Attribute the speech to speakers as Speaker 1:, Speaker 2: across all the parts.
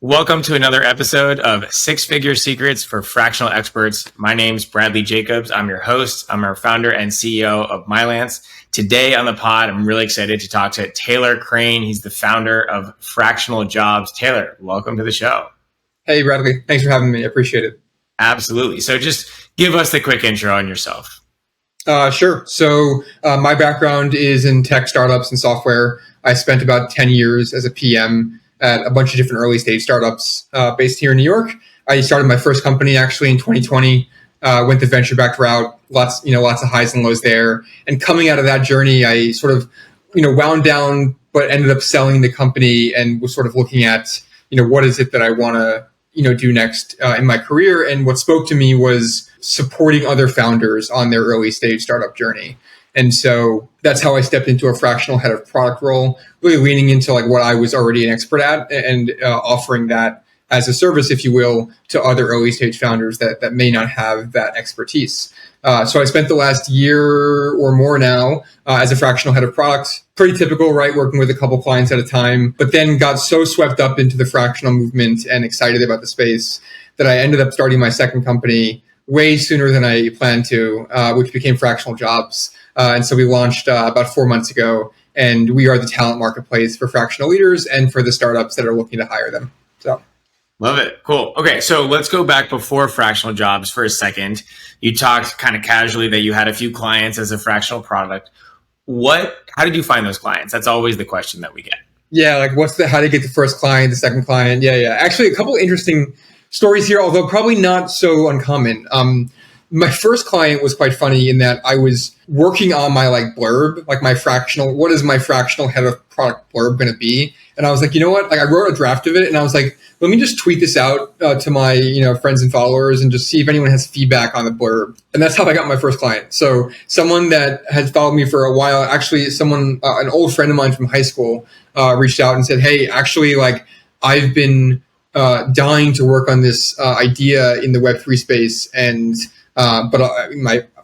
Speaker 1: Welcome to another episode of Six Figure Secrets for Fractional Experts. My name's Bradley Jacobs. I'm your host. I'm our founder and CEO of Mylance. Today on the pod, I'm really excited to talk to Taylor Crane. He's the founder of Fractional Jobs. Taylor, welcome to the show.
Speaker 2: Hey, Bradley. Thanks for having me. I appreciate it.
Speaker 1: Absolutely. So just give us the quick intro on yourself.
Speaker 2: Sure. So my background is in tech startups and software. I spent about 10 years as a PM at a bunch of different early stage startups based here in New York. I started my first company actually in 2020, went the venture backed route, lots of highs and lows there. And coming out of that journey, I sort of, wound down, but ended up selling the company and was sort of looking at, what is it that I want to, do next in my career. And what spoke to me was supporting other founders on their early stage startup journey. And so that's how I stepped into a fractional head of product role, really leaning into like what I was already an expert at and offering that as a service, if you will, to other early stage founders that may not have that expertise. So I spent the last year or more now as a fractional head of product. Pretty typical, right? Working with a couple clients at a time, but then got so swept up into the fractional movement and excited about the space that I ended up starting my second company way sooner than I planned to, which became Fractional Jobs. And so we launched about 4 months ago, and we are the talent marketplace for fractional leaders and for the startups that are looking to hire them. So,
Speaker 1: love it. Cool. Okay, so let's go back before Fractional Jobs for a second. You talked kind of casually that you had a few clients as a fractional product. How did you find those clients? That's always the question that we get.
Speaker 2: Yeah, like how do you get the first client, the second client? Yeah. Actually, a couple interesting stories here, although probably not so uncommon. My first client was quite funny in that I was working on my blurb, like my fractional, what is my fractional head of product blurb going to be? And I was like, you know what? Like I wrote a draft of it and I was like, let me just tweet this out to my, friends and followers and just see if anyone has feedback on the blurb. And that's how I got my first client. So someone that had followed me for a while, actually an old friend of mine from high school reached out and said, hey, actually I've been dying to work on this idea in the Web3 space but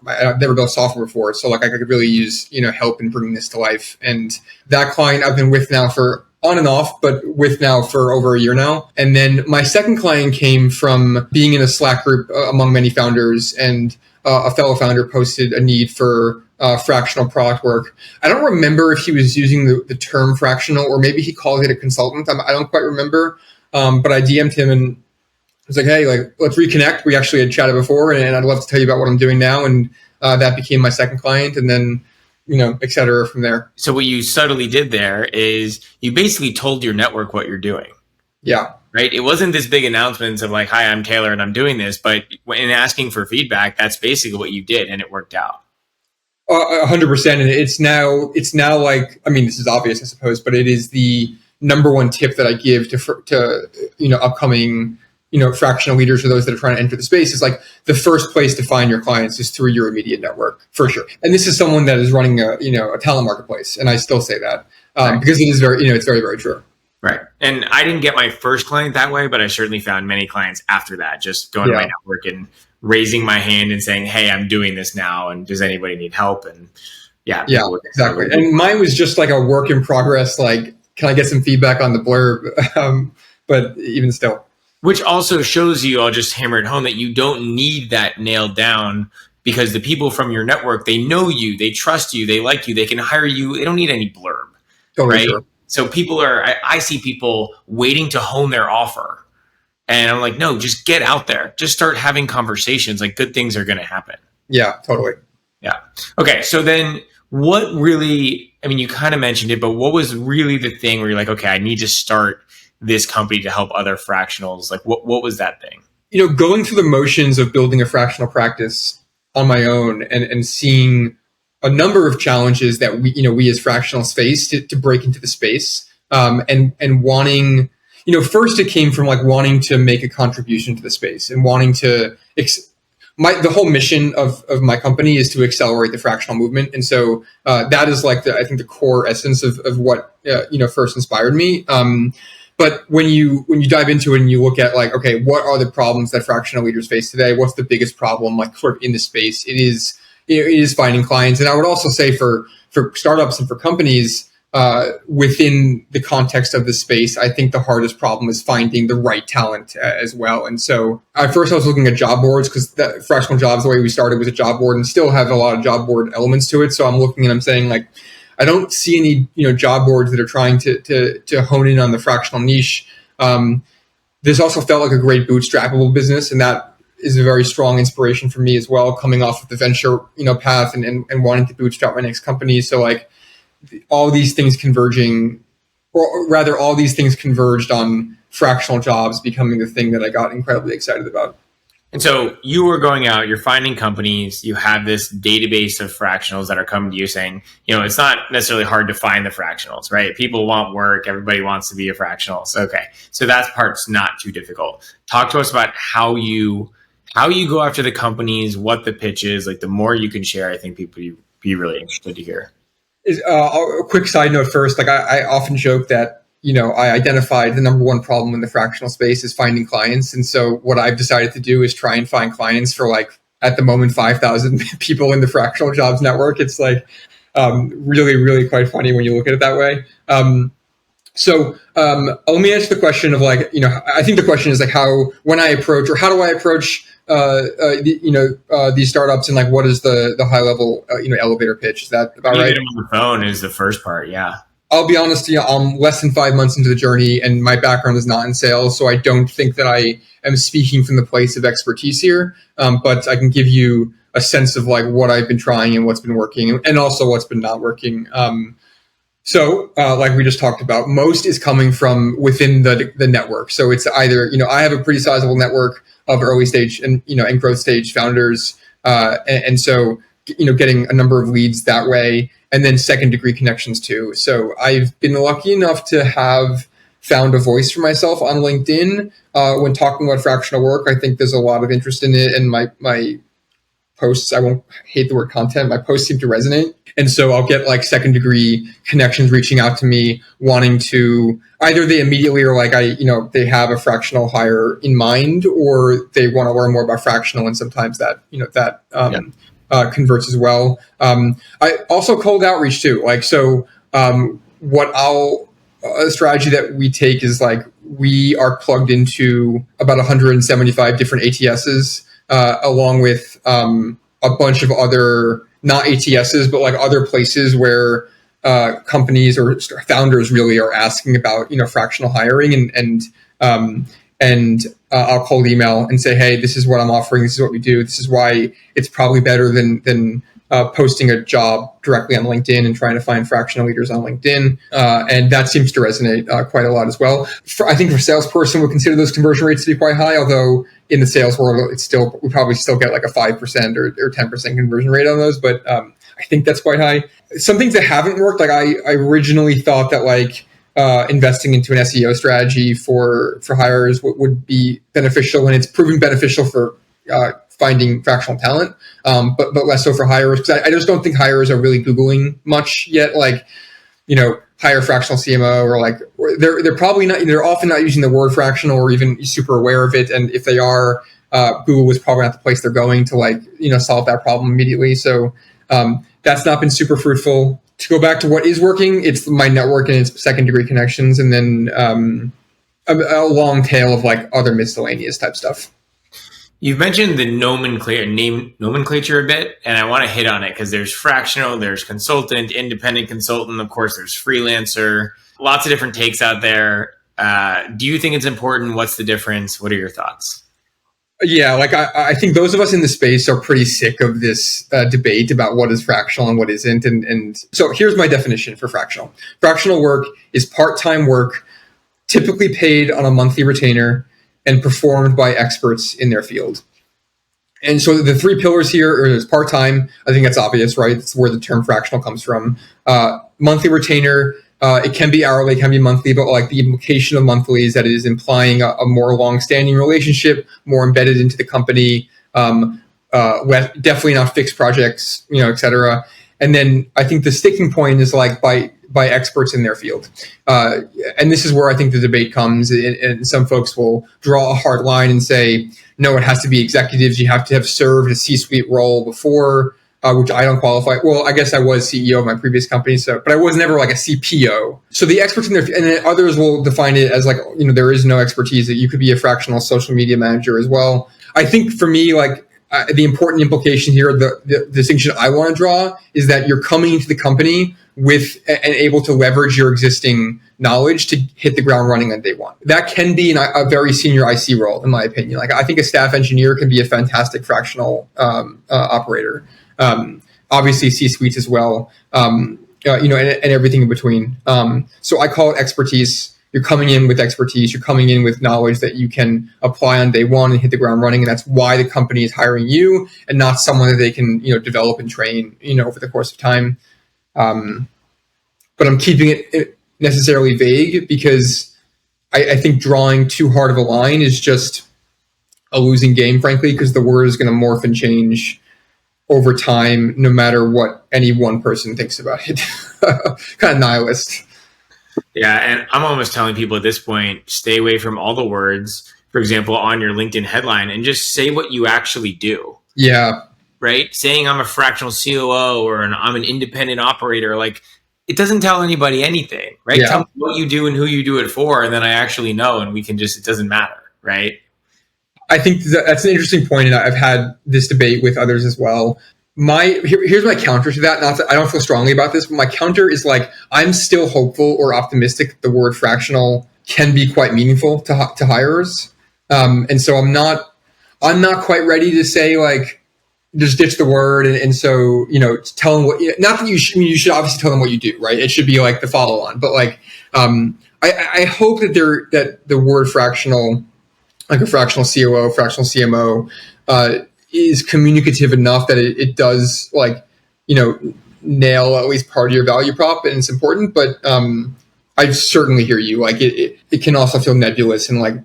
Speaker 2: I've never built software before, so I could really use help in bringing this to life. And that client I've been with now for on and off, but with now for over a year now. And then my second client came from being in a Slack group among many founders, and a fellow founder posted a need for fractional product work. I don't remember if he was using the term fractional or maybe he called it a consultant. I don't quite remember, but I DM'd him and I was like, hey, let's reconnect. We actually had chatted before, and I'd love to tell you about what I'm doing now. And that became my second client, and then, et cetera from there.
Speaker 1: So what you subtly did there is you basically told your network what you're doing.
Speaker 2: Yeah.
Speaker 1: Right? It wasn't this big announcement of like, hi, I'm Taylor and I'm doing this. But in asking for feedback, that's basically what you did, and it worked out.
Speaker 2: 100%. And it's now this is obvious, I suppose, but it is the number one tip that I give to upcoming fractional leaders or those that are trying to enter the space is the first place to find your clients is through your immediate network, for sure. And this is someone that is running a talent marketplace. And I still say that because it is it's very, very true.
Speaker 1: Right. And I didn't get my first client that way, but I certainly found many clients after that, just going to my network and raising my hand and saying, hey, I'm doing this now. And does anybody need help? And yeah,
Speaker 2: exactly. And mine was just a work in progress. Can I get some feedback on the blurb? But even still.
Speaker 1: Which also shows you, I'll just hammer it home, that you don't need that nailed down because the people from your network, they know you, they trust you, they like you, they can hire you. They don't need any blurb, right? Sure. So I see people waiting to hone their offer. And I'm like, no, just get out there. Just start having conversations. Good things are going to happen.
Speaker 2: Yeah, totally.
Speaker 1: Yeah. Okay. So then what really, you kind of mentioned it, but what was really the thing where you're like, okay, I need to start this company to help other fractionals? What was that thing?
Speaker 2: Going through the motions of building a fractional practice on my own and seeing a number of challenges that we as fractionals face to break into the space, and wanting, first it came from wanting to make a contribution to the space and wanting to the whole mission of my company is to accelerate the fractional movement. And so that is I think the core essence of what first inspired me. But when you dive into it and you look at okay, what are the problems that fractional leaders face today? What's the biggest problem sort of in the space? It is finding clients. And I would also say for startups and for companies, within the context of the space, I think the hardest problem is finding the right talent as well. And so at first I was looking at job boards because Fractional Jobs, the way we started, was a job board and still have a lot of job board elements to it. So I'm looking and I'm saying, like, I don't see any job boards that are trying to hone in on the fractional niche. This also felt like a great bootstrappable business, and that is a very strong inspiration for me as well, coming off of the venture path and wanting to bootstrap my next company. So like all these things converging, or rather all these things converged on Fractional Jobs becoming the thing that I got incredibly excited about.
Speaker 1: And so you were going out, you're finding companies, you have this database of fractionals that are coming to you saying, it's not necessarily hard to find the fractionals, right? People want work. Everybody wants to be a fractionals. Okay. So that part's not too difficult. Talk to us about how you go after the companies, what the pitch is. Like, the more you can share, I think people would be really interested to hear.
Speaker 2: A quick side note first, like I often joke that, I identified the number one problem in the fractional space is finding clients. And so what I've decided to do is try and find clients for, like, at the moment, 5,000 people in the Fractional Jobs network. It's like really, really quite funny when you look at it that way. So let me answer the question of, like, I think the question is like how do I approach these startups, and like what is the high level elevator pitch? Is that about right?
Speaker 1: On the phone is the first part. Yeah.
Speaker 2: I'll be honest, I'm less than 5 months into the journey, and my background is not in sales, so I don't think that I am speaking from the place of expertise here. But I can give you a sense of like what I've been trying and what's been working, and also what's been not working. So like we just talked about, most is coming from within the network. So it's either, I have a pretty sizable network of early stage and growth stage founders. And so, getting a number of leads that way, and then second degree connections too. So I've been lucky enough to have found a voice for myself on LinkedIn when talking about fractional work. I think there's a lot of interest in it, and my posts, I won't hate the word content, my posts seem to resonate. And so I'll get like second degree connections reaching out to me, wanting to either they immediately are like, they have a fractional hire in mind, or they want to learn more about fractional. And sometimes that, converts as well. I also cold outreach too. Like, so a strategy that we take is like, we are plugged into about 175 different ATSs, along with a bunch of other, not ATSs, but like other places where companies or founders really are asking about, fractional hiring, and I'll cold email and say, hey, this is what I'm offering. This is what we do. This is why it's probably better than posting a job directly on LinkedIn and trying to find fractional leaders on LinkedIn. And that seems to resonate quite a lot as well. I think for a salesperson, we consider those conversion rates to be quite high, although in the sales world, we probably still get like a 5% or 10% conversion rate on those. But I think that's quite high. Some things that haven't worked, like I originally thought that like investing into an SEO strategy for hires would be beneficial, and it's proving beneficial for finding fractional talent, but less so for hires, because I just don't think hires are really Googling much yet. Like, hire fractional CMO, or like they're probably not. They're often not using the word fractional or even super aware of it. And if they are, Google is probably not the place they're going to like solve that problem immediately. So that's not been super fruitful. To go back to what is working, it's my network and its second degree connections, and then a long tail of like other miscellaneous type stuff.
Speaker 1: You've mentioned the nomenclature a bit, and I want to hit on it because there's fractional, there's consultant, independent consultant, of course, there's freelancer, lots of different takes out there. Do you think it's important? What's the difference? What are your thoughts?
Speaker 2: Yeah, like I think those of us in the space are pretty sick of this debate about what is fractional and what isn't. And so here's my definition for fractional. Fractional work is part-time work, typically paid on a monthly retainer and performed by experts in their field. And so the three pillars here is part-time. I think that's obvious, right? It's where the term fractional comes from. Monthly retainer. It can be hourly, it can be monthly, but like the implication of monthly is that it is implying a more long-standing relationship, more embedded into the company, definitely not fixed projects, et cetera. And then I think the sticking point is like by experts in their field. And this is where I think the debate comes, and some folks will draw a hard line and say, no, it has to be executives. You have to have served a C-suite role before which I don't qualify. Well, I guess I was CEO of my previous company, but I was never like a CPO. So the experts in there, and then others will define it as like, there is no expertise. That you could be a fractional social media manager as well. I think for me, like the important implication here, the distinction I want to draw is that you're coming into the company with and able to leverage your existing knowledge to hit the ground running on day one. That can be a very senior IC role, in my opinion. Like I think a staff engineer can be a fantastic fractional operator. Obviously, C-suites as well. And everything in between. So I call it expertise. You're coming in with expertise. You're coming in with knowledge that you can apply on day one and hit the ground running. And that's why the company is hiring you and not someone that they can, develop and train, over the course of time. But I'm keeping it necessarily vague because I think drawing too hard of a line is just a losing game, frankly, because the word is going to morph and change over time, no matter what any one person thinks about it. Kind of nihilist.
Speaker 1: Yeah, and I'm almost telling people at this point, stay away from all the words, for example, on your LinkedIn headline, and just say what you actually do.
Speaker 2: Yeah.
Speaker 1: Right? Saying I'm a fractional COO or I'm an independent operator, like it doesn't tell anybody anything, right?
Speaker 2: Yeah.
Speaker 1: Tell me what you do and who you do it for, and then I actually know, and we can it doesn't matter, right?
Speaker 2: I think that's an interesting point, and I've had this debate with others as well. Here's my counter to that. Not that I don't feel strongly about this, but my counter is like I'm still hopeful or optimistic that the word fractional can be quite meaningful to hirers, and so I'm not quite ready to say like just ditch the word and so tell them what. Not that you should obviously tell them what you do, right? It should be like the follow on, but like I hope that the word fractional, like a fractional COO, fractional CMO, is communicative enough that it does like, nail at least part of your value prop and it's important. But I certainly hear you. Like it can also feel nebulous and like,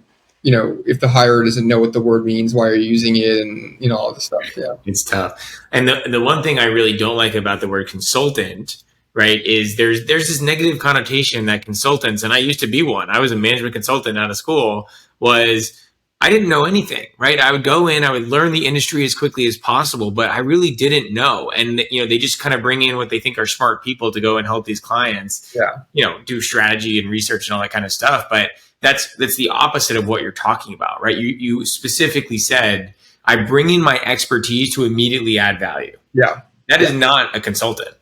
Speaker 2: if the hirer doesn't know what the word means, why are you using it? And, all this stuff. Yeah.
Speaker 1: It's tough. And the one thing I really don't like about the word consultant, right, is there's this negative connotation that consultants, and I used to be one, I was a management consultant out of school, I didn't know anything, right? I would go in, I would learn the industry as quickly as possible, but I really didn't know. And, they just kind of bring in what they think are smart people to go and help these clients, do strategy and research and all that kind of stuff. But that's the opposite of what you're talking about, right? You specifically said, I bring in my expertise to immediately add value.
Speaker 2: Yeah.
Speaker 1: That is not a consultant.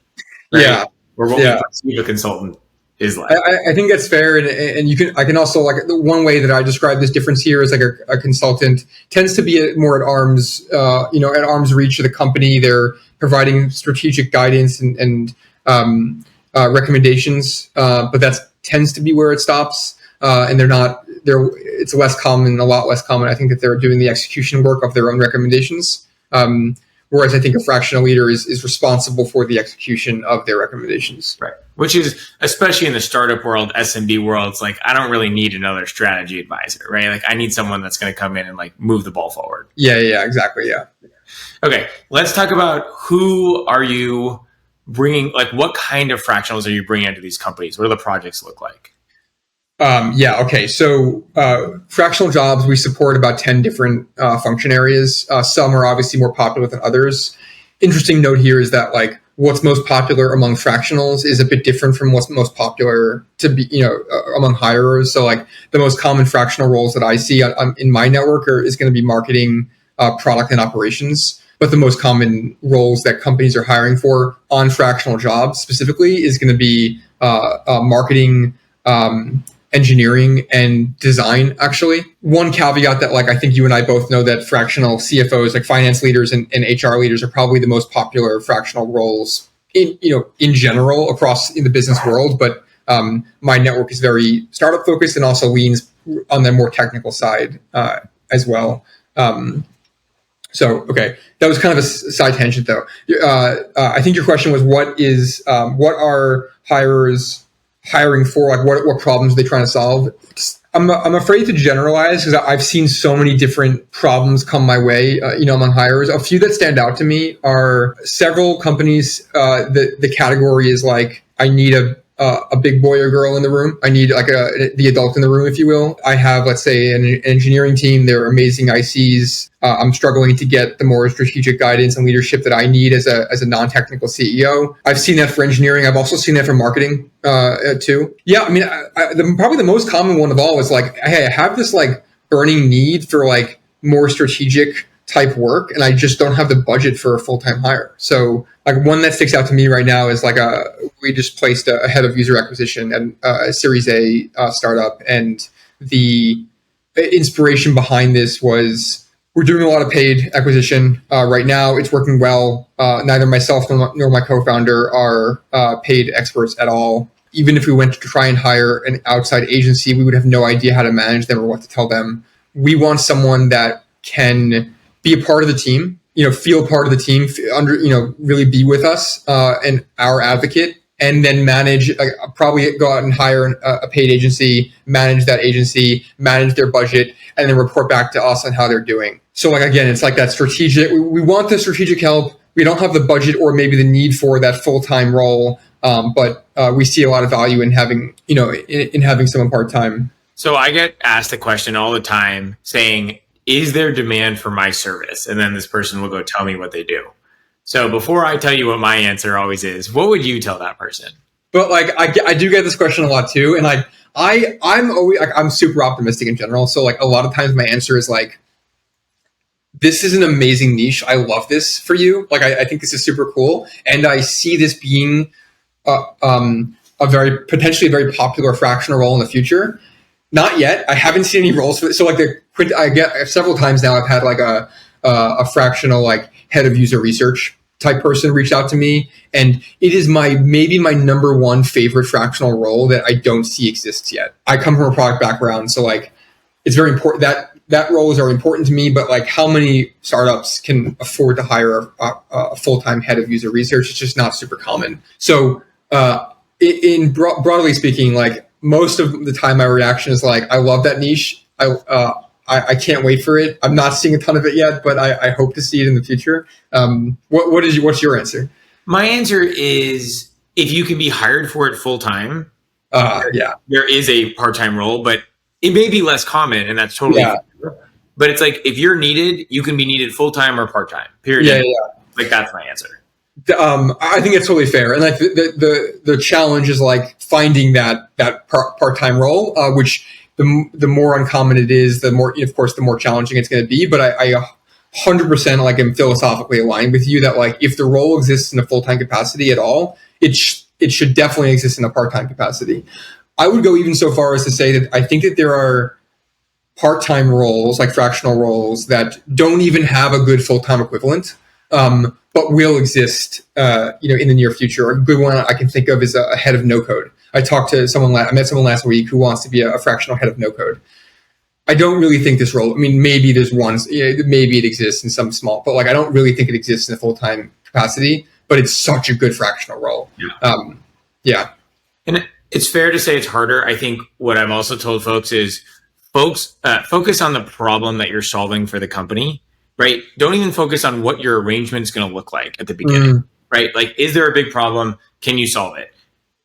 Speaker 1: Right?
Speaker 2: Yeah.
Speaker 1: Or what we perceive a consultant is like.
Speaker 2: I think that's fair, and I can also like the one way that I describe this difference here is like a consultant tends to be more at arm's reach of the company. They're providing strategic guidance and recommendations, but that tends to be where it stops. And it's a lot less common. I think that they're doing the execution work of their own recommendations. Whereas I think a fractional leader is responsible for the execution of their recommendations.
Speaker 1: Right. Which is, especially in the startup world, SMB world, it's like, I don't really need another strategy advisor, right? Like I need someone that's going to come in and like move the ball forward.
Speaker 2: Yeah, exactly. Yeah.
Speaker 1: Okay. Let's talk about who are you bringing, like what kind of fractionals are you bringing into these companies? What do the projects look like?
Speaker 2: Okay. So fractional jobs, we support about 10 different function areas. Some are obviously more popular than others. Interesting note here is that like what's most popular among fractionals is a bit different from what's most popular to be, among hirers. So like the most common fractional roles that I see in my network is going to be marketing, product and operations. But the most common roles that companies are hiring for on fractional jobs specifically is going to be marketing, engineering and design, actually. One caveat that like I think you and I both know that fractional CFOs, like finance leaders and HR leaders, are probably the most popular fractional roles in general across in the business world. But my network is very startup focused and also leans on the more technical side as well. Okay, that was kind of a side tangent though. I think your question was what are hirers hiring for, like what problems are they trying to solve? I'm afraid to generalize because I've seen so many different problems come my way, among hirers. A few that stand out to me are several companies. The category is like, I need a a big boy or girl in the room. I need like the adult in the room, if you will. I have, let's say, an engineering team. They're amazing ICs. I'm struggling to get the more strategic guidance and leadership that I need as a non-technical CEO. I've seen that for engineering. I've also seen that for marketing too. Yeah, I mean, probably the most common one of all is like, hey, I have this like burning need for like more strategic type work, and I just don't have the budget for a full-time hire. So like one that sticks out to me right now is like we just placed a head of user acquisition at a Series A startup, and the inspiration behind this was we're doing a lot of paid acquisition right now. It's working well. Neither myself nor my co-founder are paid experts at all. Even if we went to try and hire an outside agency, we would have no idea how to manage them or what to tell them. We want someone that can be a part of the team, feel part of the team, really be with us and our advocate, and then manage, probably go out and hire a paid agency, manage that agency, manage their budget, and then report back to us on how they're doing. So like, again, it's like that strategic, we want the strategic help. We don't have the budget or maybe the need for that full-time role. But we see a lot of value in having, in having someone part-time.
Speaker 1: So I get asked the question all the time saying, is there demand for my service? And then this person will go tell me what they do. So before I tell you what my answer always is, what would you tell that person?
Speaker 2: But like, I do get this question a lot too. And like, I'm always, like, I'm super optimistic in general. So like a lot of times my answer is like, this is an amazing niche. I love this for you. Like, I think this is super cool. And I see this being potentially a very popular fractional role in the future. Not yet. I haven't seen any roles for it. So like I get several times now. I've had like a fractional like head of user research type person reach out to me, and it is maybe my number one favorite fractional role that I don't see exists yet. I come from a product background, so like it's very important that roles are important to me. But like, how many startups can afford to hire a full-time head of user research? It's just not super common. So broadly speaking, like, most of the time my reaction is like, I love that niche. I can't wait for it. I'm not seeing a ton of it yet, but I hope to see it in the future. What's your answer?
Speaker 1: My answer is, if you can be hired for it full time, there is a part-time role, but it may be less common, and that's totally fair. But it's like, if you're needed, you can be needed full time or part time. Period. Like, that's my answer.
Speaker 2: I think it's totally fair, and like the challenge is like finding that part-time role, which the more uncommon it is, the more, of course, the more challenging it's going to be. But I 100% like am philosophically aligned with you that like, if the role exists in a full-time capacity at all, it should definitely exist in a part-time capacity. I would go even so far as to say that I think that there are part-time roles, like fractional roles, that don't even have a good full-time equivalent. But will exist, in the near future. A good one I can think of is a head of no code. I met someone last week who wants to be a fractional head of no code. I don't really think this role, I mean, maybe there's ones, maybe it exists in some small, but like, I don't really think it exists in a full-time capacity, but it's such a good fractional role.
Speaker 1: And it's fair to say it's harder. I think what I've also told folks is, focus on the problem that you're solving for the company. Right? Don't even focus on what your arrangement is going to look like at the beginning, right? Like, is there a big problem? Can you solve it?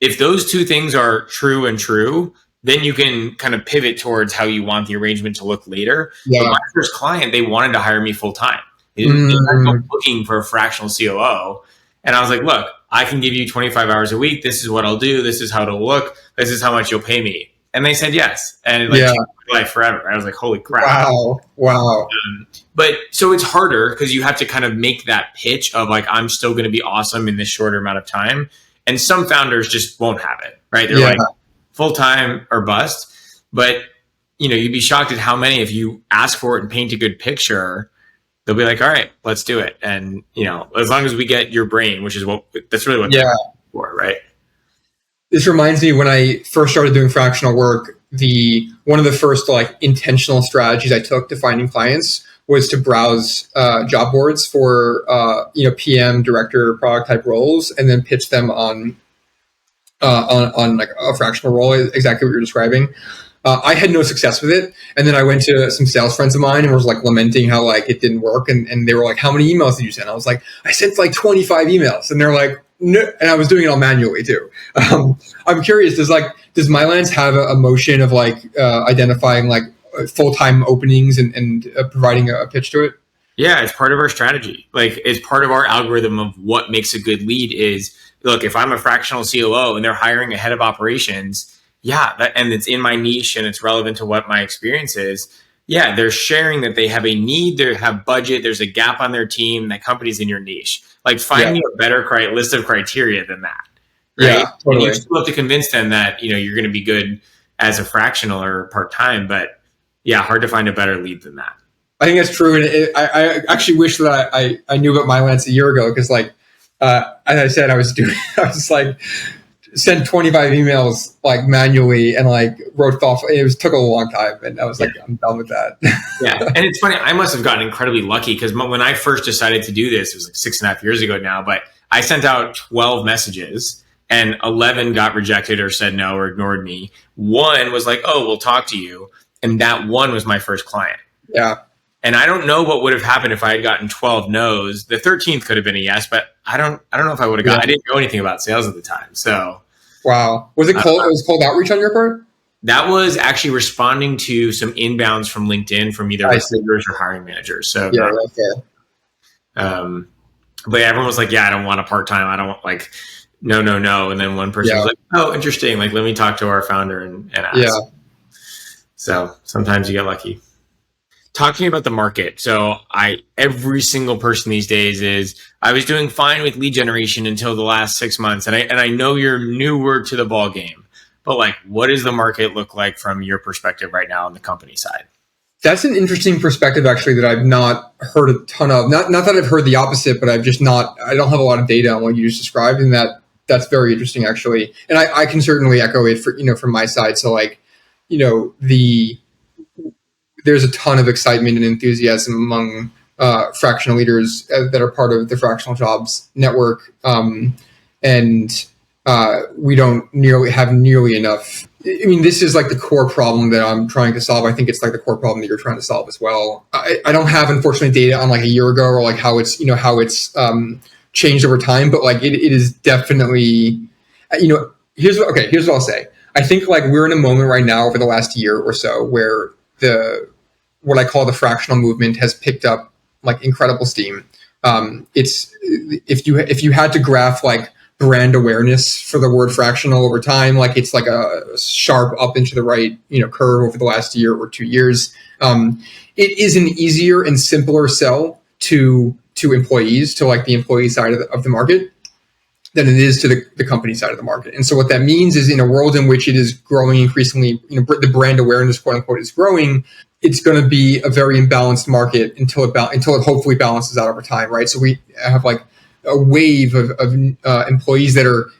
Speaker 1: If those two things are true, then you can kind of pivot towards how you want the arrangement to look later. Yeah. But my first client, they wanted to hire me full time. They were looking for a fractional COO. And I was like, look, I can give you 25 hours a week. This is what I'll do. This is how it'll look. This is how much you'll pay me. And they said yes. And it changed my life forever. I was like, holy crap.
Speaker 2: Wow.
Speaker 1: But so it's harder because you have to kind of make that pitch of like, I'm still going to be awesome in this shorter amount of time. And some founders just won't have it, right? They're like, full time or bust. But, you'd be shocked at how many, if you ask for it and paint a good picture, they'll be like, all right, let's do it. And, as long as we get your brain, which is that's really what they're for, right?
Speaker 2: This reminds me, when I first started doing fractional work, one of the first like intentional strategies I took to finding clients was to browse job boards for PM, director, product type roles, and then pitch them on like a fractional role, exactly what you're describing. I had no success with it, and then I went to some sales friends of mine and was like lamenting how like it didn't work, and they were like, "How many emails did you send?" I was like, "I sent like 25 emails," and they're like, no, and I was doing it all manually too. I'm curious. Does Mylance have a motion of like identifying like full time openings and providing a pitch to it?
Speaker 1: Yeah, it's part of our strategy. Like it's part of our algorithm of what makes a good lead is look, if I'm a fractional COO and they're hiring a head of operations, yeah, and it's in my niche and it's relevant to what my experience is. Yeah, they're sharing that they have a need, they have budget, there's a gap on their team, that company's in your niche. Like find me a better list of criteria than that. Right.
Speaker 2: Yeah, totally.
Speaker 1: And you still have to convince them that, you're going to be good as a fractional or part-time, but yeah, hard to find a better lead than that.
Speaker 2: I think that's true, and I actually wish that I knew about Mylance a year ago because, like, as I said, I was like sent 25 emails like manually and like wrote thoughtful. Took a long time, and I was like, I'm done with that.
Speaker 1: Yeah, and it's funny. I must have gotten incredibly lucky because when I first decided to do this, it was like 6.5 years ago now. But I sent out 12 messages, and 11 got rejected or said no or ignored me. One was like, "Oh, we'll talk to you," and that one was my first client.
Speaker 2: Yeah.
Speaker 1: And I don't know what would have happened if I had gotten 12 no's. The 13th could have been a yes, but I don't know if I would have gotten. I didn't know anything about sales at the time. So,
Speaker 2: wow, was it cold? It was cold outreach on your part?
Speaker 1: That was actually responding to some inbounds from LinkedIn from either recruiters or hiring managers. So,
Speaker 2: yeah,
Speaker 1: but everyone was like, "Yeah, I don't want a part time. I don't want like, no." And then one person was like, "Oh, interesting. Like, let me talk to our founder and ask." Yeah. So sometimes you get lucky. Talk to me about the market. So every single person these days is, I was doing fine with lead generation until the last 6 months. And I know you're newer to the ball game, but like, what does the market look like from your perspective right now on the company side?
Speaker 2: That's an interesting perspective, actually, that I've not heard a ton of. Not that I've heard the opposite, but I don't have a lot of data on what you just described. And that's very interesting, actually. And I can certainly echo it from my side. So like, there's a ton of excitement and enthusiasm among fractional leaders that are part of the Fractional Jobs network, and we don't have nearly enough. I mean, this is like the core problem that I'm trying to solve. I think it's like the core problem that you're trying to solve as well. I don't have, unfortunately, data on like a year ago or like how it's changed over time, but like it is definitely here's what I'll say. I think like we're in a moment right now over the last year or so where what I call the fractional movement has picked up like incredible steam. It's if you had to graph like brand awareness for the word fractional over time, like it's like a sharp up into the right curve over the last year or 2 years. It is an easier and simpler sell to employees, to like the employee side of the market, than it is to the company side of the market. And so what that means is, in a world in which it is growing increasingly, the brand awareness, quote unquote, is growing, it's going to be a very imbalanced market until it hopefully balances out over time, right? So we have like a wave of employees that are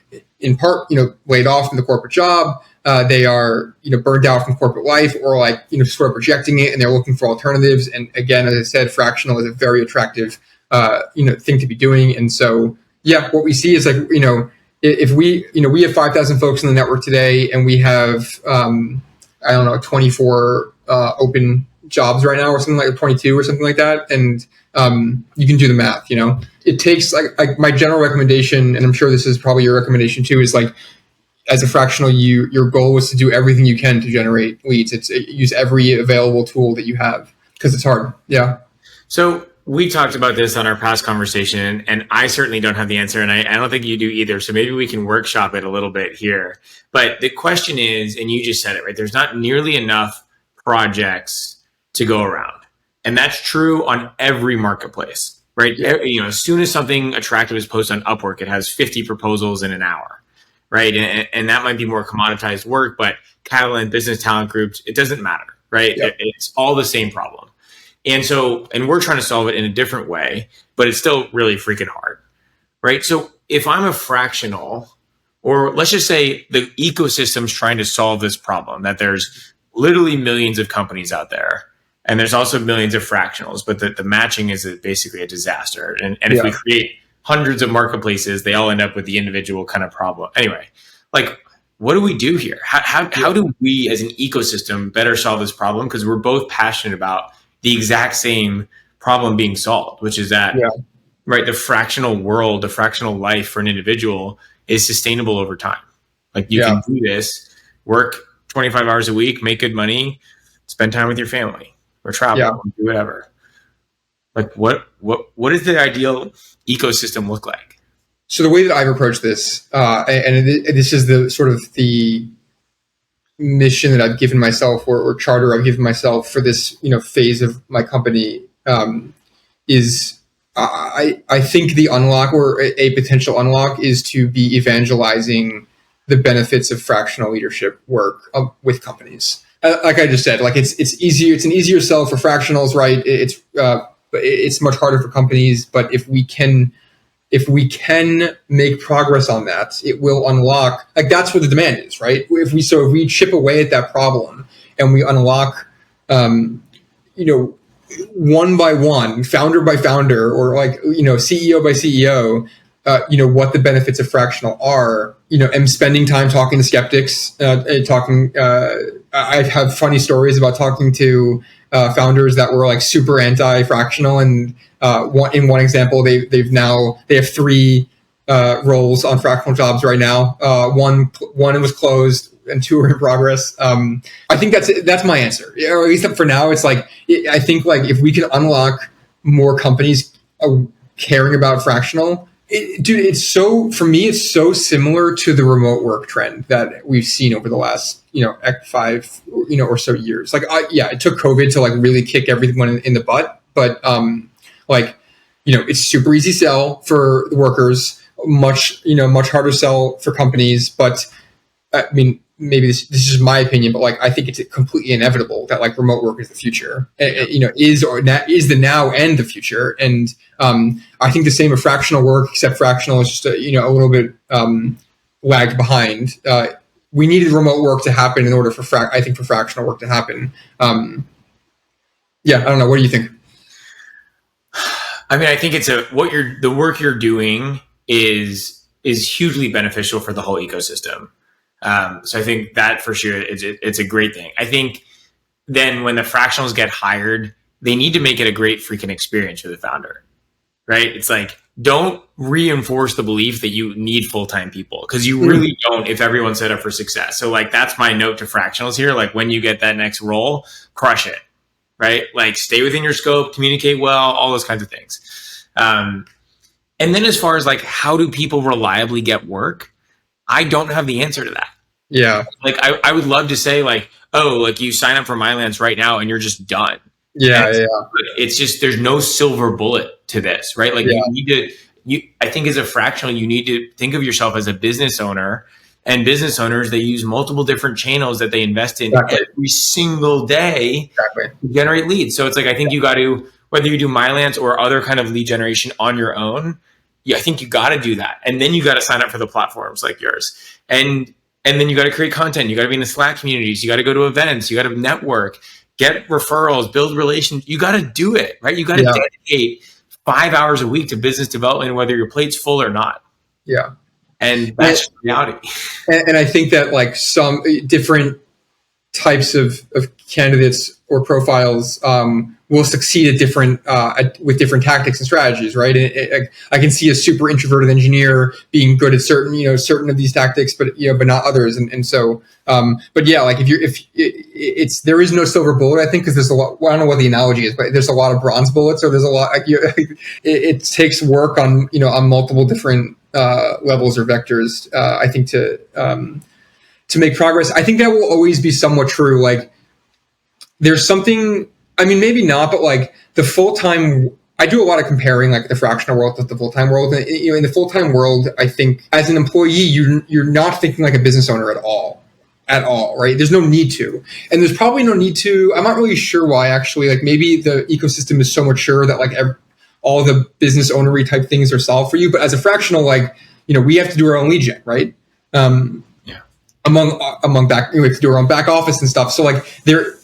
Speaker 2: in part, laid off from the corporate job. They are, burned out from corporate life, or like, sort of rejecting it, and they're looking for alternatives. And again, as I said, fractional is a very attractive, thing to be doing. And so, yeah, what we see is like, if we have 5,000 folks in the network today, and we have, 24 open jobs right now, or something like 22 or something like that. And you can do the math. It takes like my general recommendation, and I'm sure this is probably your recommendation too, is like, as a fractional, your goal is to do everything you can to generate leads. Use every available tool that you have, because it's hard. Yeah.
Speaker 1: So we talked about this on our past conversation, and I certainly don't have the answer, and I don't think you do either. So maybe we can workshop it a little bit here. But the question is, and you just said it, right? There's not nearly enough projects to go around. And that's true on every marketplace, right? Yeah. As soon as something attractive is posted on Upwork, it has 50 proposals in an hour, right? And that might be more commoditized work, but Catalan business talent groups, it doesn't matter, right? Yep. It's all the same problem. And we're trying to solve it in a different way, but it's still really freaking hard, right? So if I'm a fractional, or let's just say the ecosystem's trying to solve this problem, that there's literally millions of companies out there, and there's also millions of fractionals, but the matching is basically a disaster. And if we create hundreds of marketplaces, they all end up with the individual kind of problem. Anyway, like, what do we do here? How do we as an ecosystem better solve this problem? Because we're both passionate about the exact same problem being solved, which is that right, the fractional world, the fractional life for an individual is sustainable over time. Like you can do this, work 25 hours a week, make good money, spend time with your family or travel, or do whatever. Like what does the ideal ecosystem look like?
Speaker 2: So the way that I've approached this, and this is the sort of the mission that I've given myself, or charter I've given myself for this, phase of my company, is I think the unlock, or a potential unlock, is to be evangelizing the benefits of fractional leadership work with companies. Like I just said, like it's easier. It's an easier sell for fractionals, right? It's much harder for companies. But if we can make progress on that, it will unlock. Like that's where the demand is, right? If we chip away at that problem and we unlock, one by one, founder by founder, or CEO by CEO, what the benefits of fractional are. I'm spending time talking to skeptics, I have funny stories about talking to founders that were like super anti-fractional, and in one example, they have 3 roles on fractional jobs right now. One was closed, and 2 are in progress. I think that's my answer, or at least for now. It's like I think like if we can unlock more companies caring about fractional, it's so similar to the remote work trend that we've seen over the last 5 or so years. Like it took COVID to like really kick everyone in the butt, but it's super easy sell for workers, much harder sell for companies. But I mean, maybe this is just my opinion, but like I think it's completely inevitable that like remote work is the future. Is the now and the future. And I think the same with fractional work, except fractional is just a little bit lagged behind. We needed remote work to happen in order for fractional work to happen. I don't know. What do you think?
Speaker 1: I mean, I think the work you're doing is hugely beneficial for the whole ecosystem. So I think that for sure it's a great thing. I think then when the fractionals get hired, they need to make it a great freaking experience for the founder, right? It's like, don't reinforce the belief that you need full-time people, because you really don't if everyone's set up for success. So like, that's my note to fractionals here. Like when you get that next role, crush it, right? Like stay within your scope, communicate well, all those kinds of things. And then as far as like, how do people reliably get work? I don't have the answer to that.
Speaker 2: Yeah.
Speaker 1: Like I would love to say like, oh, like you sign up for Mylance right now and you're just done.
Speaker 2: Yeah.
Speaker 1: It's just, there's no silver bullet to this, right? Like you need to, I think as a fractional, you need to think of yourself as a business owner, and business owners, they use multiple different channels that they invest in every single day to generate leads. So it's like, I think you got to, whether you do Mylance or other kind of lead generation on your own, I think you got to do that. And then you got to sign up for the platforms like yours. And then you got to create content. You got to be in the Slack communities. You got to go to events. You got to network, get referrals, build relations. You got to do it, right? You got to dedicate 5 hours a week to business development, whether your plate's full or not.
Speaker 2: Yeah.
Speaker 1: And that's reality.
Speaker 2: And I think that like some different types of candidates or profiles will succeed with different tactics and strategies, right? And I can see a super introverted engineer being good at certain of these tactics, but not others. And so, but yeah, like if there is no silver bullet, I think, because there's a lot. Well, I don't know what the analogy is, but there's a lot of bronze bullets, or there's a lot. It takes work on multiple different levels or vectors. I think to make progress. I think that will always be somewhat true. Like there's something, I mean, maybe not, but like the full-time, I do a lot of comparing like the fractional world with the full-time world. And, in the full-time world, I think as an employee, you're not thinking like a business owner at all, right? There's no need to. And there's probably no need to, I'm not really sure why actually. Like maybe the ecosystem is so mature that like all the business ownery type things are solved for you. But as a fractional, like, we have to do our own lead gen, right? Among back, we have to do our own back office and stuff. So like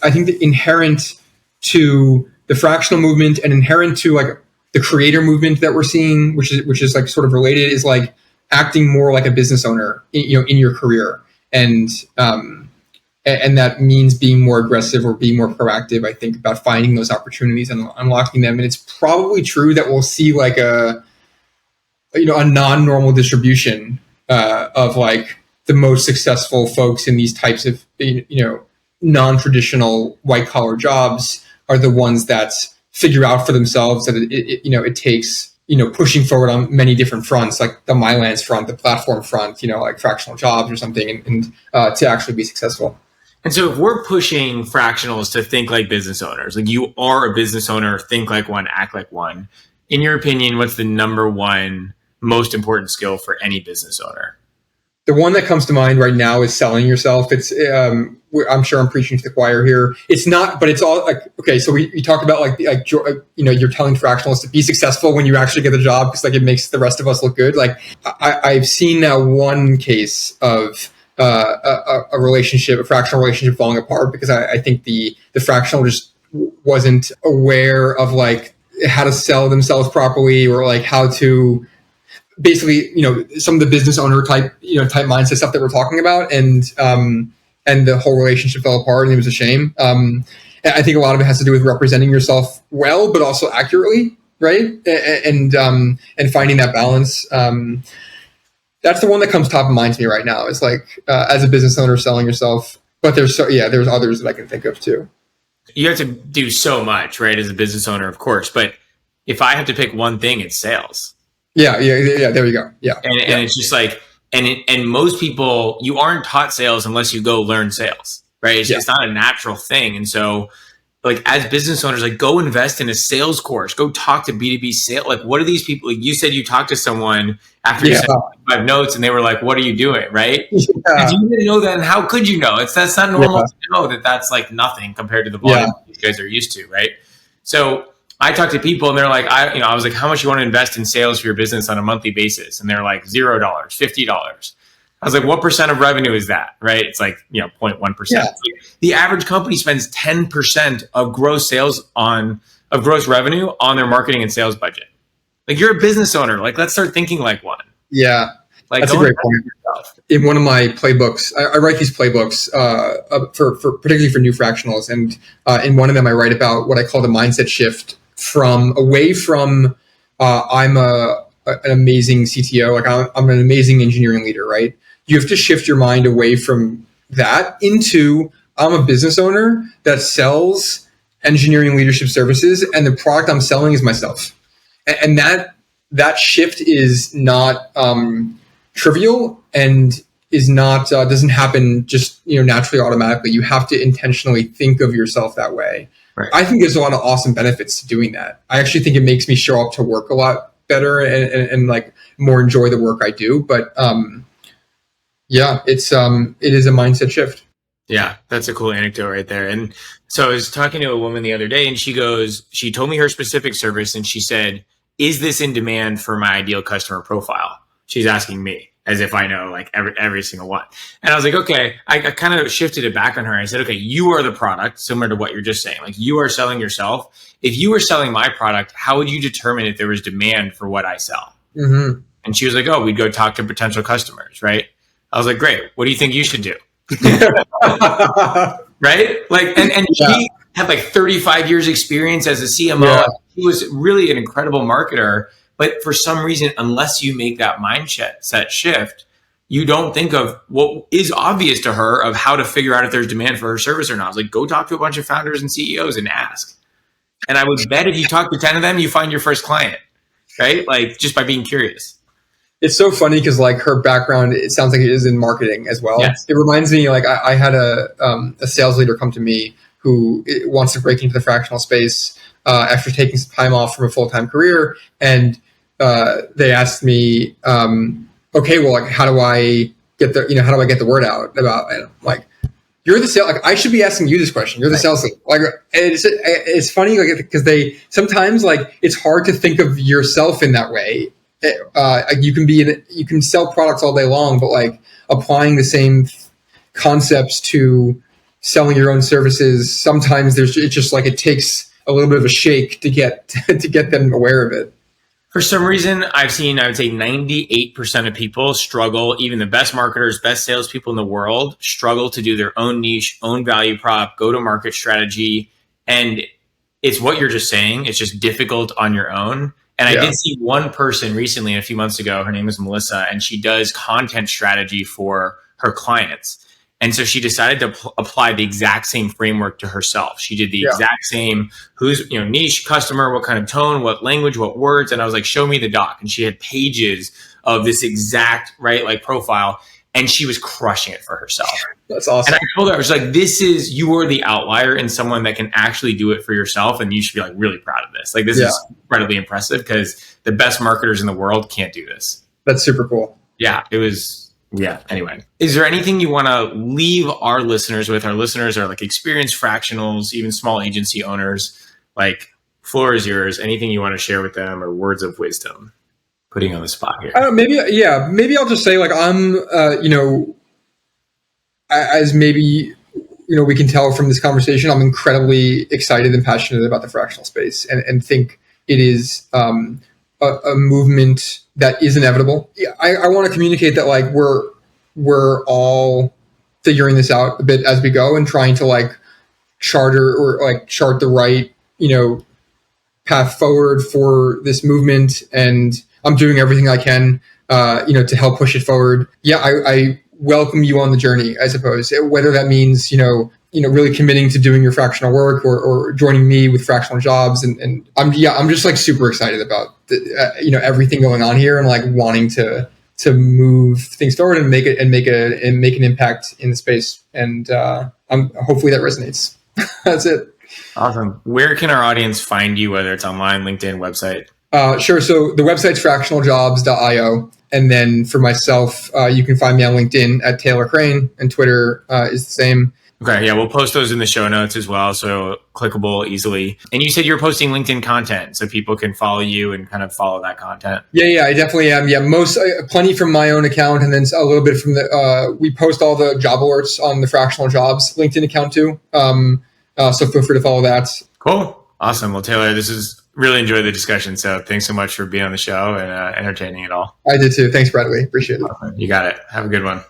Speaker 2: I think the inherent to the fractional movement and inherent to like the creator movement that we're seeing, which is like sort of related, is like acting more like a business owner, in your career. And that means being more aggressive or being more proactive, I think, about finding those opportunities and unlocking them. And it's probably true that we'll see like a a non-normal distribution of like the most successful folks in these types of non-traditional white collar jobs are the ones that figure out for themselves that it takes pushing forward on many different fronts, like the Mylance front, the platform front, like fractional jobs or something, and to actually be successful.
Speaker 1: And so if we're pushing fractionals to think like business owners, like you are a business owner, think like one, act like one. In your opinion, what's the number one most important skill for any business owner?
Speaker 2: The one that comes to mind right now is selling yourself. It's I'm sure I'm preaching to the choir here. It's not, but it's all like, okay. So we talked about like you're telling fractionals to be successful when you actually get the job because like it makes the rest of us look good. Like I've seen now one case of a relationship, a fractional relationship falling apart because I think the fractional just wasn't aware of like how to sell themselves properly or like how to basically, some of the business owner type mindset stuff that we're talking about, and the whole relationship fell apart, and it was a shame. I think a lot of it has to do with representing yourself well, but also accurately, right? And finding that balance. That's the one that comes top of mind to me right now. Is like as a business owner selling yourself, but there's others that I can think of too.
Speaker 1: You have to do so much, right, as a business owner, of course. But if I have to pick one thing, it's sales.
Speaker 2: Yeah. There you go. Yeah,
Speaker 1: and it's just like, and most people, you aren't taught sales unless you go learn sales, right? It's not a natural thing, and so, like as business owners, like go invest in a sales course, go talk to B2B sales. Like, what are these people? Like you said, you talked to someone after you sent 5 notes, and they were like, "What are you doing?" Right? Yeah. You didn't know that, and how could you know? That's not normal to know that. That's like nothing compared to the volume you guys are used to, right? So I talk to people and they're like, I was like, how much you want to invest in sales for your business on a monthly basis? And they're like $0, $50. I was like, what percent of revenue is that? Right? It's like, 0.1%. Yeah. The average company spends 10% of gross revenue on their marketing and sales budget. Like you're a business owner. Like let's start thinking like one.
Speaker 2: Yeah. Like, that's a great point. In one of my playbooks, I write these playbooks for particularly for new fractionals. And in one of them, I write about what I call the mindset shift away from I'm an amazing CTO, like I'm an amazing engineering leader, right? You have to shift your mind away from that into I'm a business owner that sells engineering leadership services, and the product I'm selling is myself. And that shift is not trivial and is not doesn't happen just naturally automatically. You have to intentionally think of yourself that way. Right. I think there's a lot of awesome benefits to doing that. I actually think it makes me show up to work a lot better and like more enjoy the work I do. But it is a mindset shift.
Speaker 1: Yeah, that's a cool anecdote right there. And so I was talking to a woman the other day, and she told me her specific service, and she said, "Is this in demand for my ideal customer profile?" She's asking me, as if I know like every single one. And I was like, okay, I kind of shifted it back on her. I said, okay, you are the product, similar to what you're just saying. Like you are selling yourself. If you were selling my product, how would you determine if there was demand for what I sell? Mm-hmm. And she was like, oh, we'd go talk to potential customers, right? I was like, great. What do you think you should do? Right? Like, and she had like 35 years experience as a CMO. Yeah. She was really an incredible marketer. But for some reason, unless you make that mindset shift, you don't think of what is obvious to her of how to figure out if there's demand for her service or not. I was like, go talk to a bunch of founders and CEOs and ask. And I would bet if you talk to 10 of them, you find your first client, right? Like just by being curious.
Speaker 2: It's so funny because like her background, it sounds like it is in marketing as well. Yes. It reminds me, like I had a sales leader come to me who wants to break into the fractional space after taking some time off from a full-time career. And they asked me, okay, well, like, how do I get the word out about it? Like, you're the sales, like, I should be asking you this question. You're the sales lead. Like, it's funny, like, because sometimes like, it's hard to think of yourself in that way. You can sell products all day long, but like applying the same concepts to selling your own services, sometimes it's just like, it takes a little bit of a shake to get them aware of it.
Speaker 1: For some reason, I've seen, I would say 98% of people struggle, even the best marketers, best salespeople in the world, struggle to do their own niche, own value prop, go-to-market strategy. And it's what you're just saying. It's just difficult on your own. And I did see one person recently, a few months ago. Her name is Melissa, and she does content strategy for her clients. And so she decided to apply the exact same framework to herself. She did the exact same, who's, niche customer, what kind of tone, what language, what words. And I was like, show me the doc. And she had pages of this exact, right, like profile. And she was crushing it for herself.
Speaker 2: That's awesome.
Speaker 1: And I told her, I was like, you are the outlier in someone that can actually do it for yourself. And you should be like really proud of this. Like, this is incredibly impressive because the best marketers in the world can't do this.
Speaker 2: That's super cool.
Speaker 1: Yeah, it was. Yeah. Anyway, is there anything you want to leave our listeners with? Our listeners are like experienced fractionals, even small agency owners. Like, floor is yours. Anything you want to share with them, or words of wisdom? Putting you on the spot here.
Speaker 2: Maybe I'll just say, like, I'm, as maybe, we can tell from this conversation, I'm incredibly excited and passionate about the fractional space, and think it is a movement that is inevitable. I want to communicate that, like, we're all figuring this out a bit as we go, and trying to like chart the right, path forward for this movement. And I'm doing everything I can, to help push it forward. Yeah, I welcome you on the journey, I suppose, whether that means, really committing to doing your fractional work, or joining me with fractional jobs. And I'm just like super excited about everything going on here, and like wanting to move things forward and make an impact in the space. And hopefully that resonates. That's it.
Speaker 1: Awesome. Where can our audience find you, whether it's online, LinkedIn, website?
Speaker 2: Sure. So the website's fractionaljobs.io. And then for myself, you can find me on LinkedIn at Taylor Crane, and Twitter is the same.
Speaker 1: Okay. Yeah. We'll post those in the show notes as well. So clickable easily. And you said you're posting LinkedIn content so people can follow you and kind of follow that content.
Speaker 2: Yeah, I definitely am. Yeah. Plenty from my own account. And then a little bit from we post all the job alerts on the Fractional Jobs LinkedIn account too. So feel free to follow that.
Speaker 1: Cool. Awesome. Well, Taylor, really enjoyed the discussion. So thanks so much for being on the show and entertaining it all.
Speaker 2: I did too. Thanks, Bradley. Appreciate it.
Speaker 1: You got it. Have a good one.